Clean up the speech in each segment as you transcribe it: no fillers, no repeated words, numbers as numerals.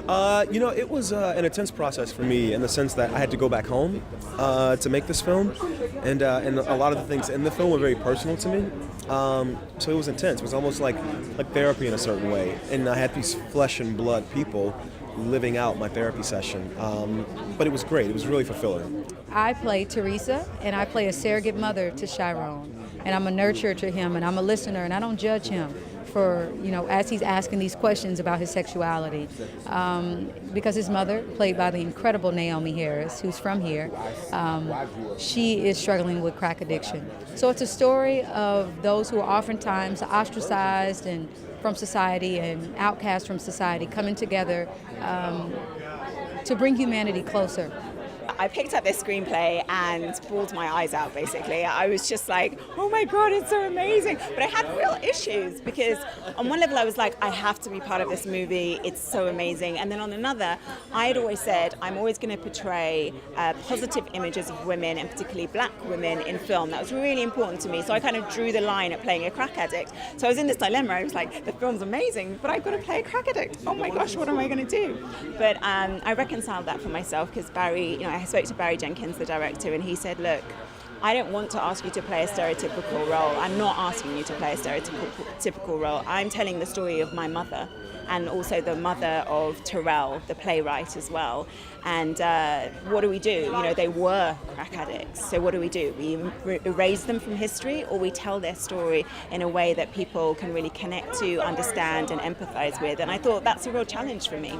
It was an intense process for me in the sense that I had to go back home to make this film, and a lot of the things in the film were very personal to me. So it was intense. It was almost like therapy in a certain way, and I had these flesh and blood people living out my therapy session. But it was great. It was really fulfilling. I play Teresa, and I play a surrogate mother to Chiron, and I'm a nurturer to him, and I'm a listener, and I don't judge him for, as he's asking these questions about his sexuality. Because his mother, played by the incredible Naomi Harris, who's from here, she is struggling with crack addiction. So it's a story of those who are oftentimes ostracized and from society and outcast from society coming together to bring humanity closer. I picked up this screenplay and bawled my eyes out, basically. I was just like, oh my God, it's so amazing. But I had real issues because on one level I was like, I have to be part of this movie. It's so amazing. And then on another, I had always said, I'm always going to portray positive images of women, and particularly black women in film. That was really important to me. So I kind of drew the line at playing a crack addict. So I was in this dilemma. I was like, the film's amazing, but I've got to play a crack addict. Oh my gosh, what am I going to do? But I reconciled that for myself because Barry, I spoke to Barry Jenkins, the director, and he said, look, I don't want to ask you to play a stereotypical role. I'm not asking you to play a stereotypical role. I'm telling the story of my mother and also the mother of Terrell, the playwright as well. And what do we do? They were crack addicts. So what do? We erase them from history, or we tell their story in a way that people can really connect to, understand, and empathize with. And I thought that's a real challenge for me.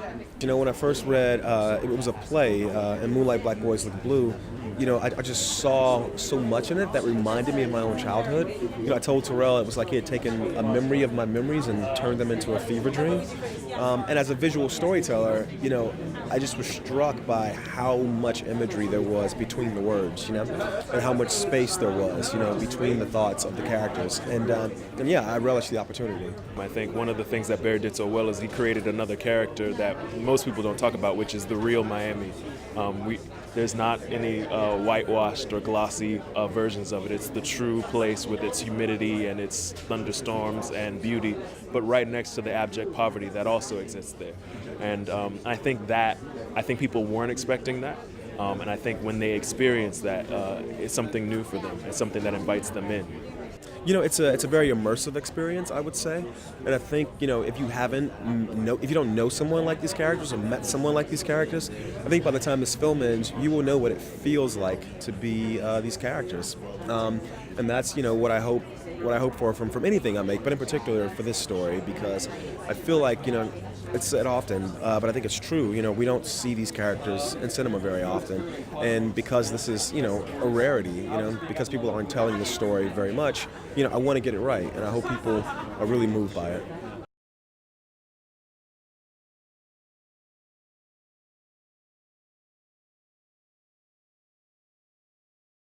When I first read, it was a play, in Moonlight, Black Boys Look Blue. I just saw so much in it that reminded me of my own childhood. I told Terrell it was like he had taken a memory of my memories and turned them into a fever dream. And as a visual storyteller, I just was struck by how much imagery there was between the words, and how much space there was, between the thoughts of the characters. And yeah, I relish the opportunity. I think one of the things that Barry did so well is he created another character that most people don't talk about, which is the real Miami. There's not any whitewashed or glossy versions of it. It's the true place with its humidity and its thunderstorms and beauty, but right next to the abject poverty that also exists there. And I think people weren't expecting that. And I think when they experience that, it's something new for them. It's something that invites them in. It's a very immersive experience, I would say, and I think if you don't know someone like these characters or met someone like these characters, I think by the time this film ends, you will know what it feels like to be these characters, and that's what I hope for from anything I make, but in particular for this story, because I feel like it's said often, but I think it's true. We don't see these characters in cinema very often, and because this is a rarity, because people aren't telling the story very much, I want to get it right, and I hope people are really moved by it.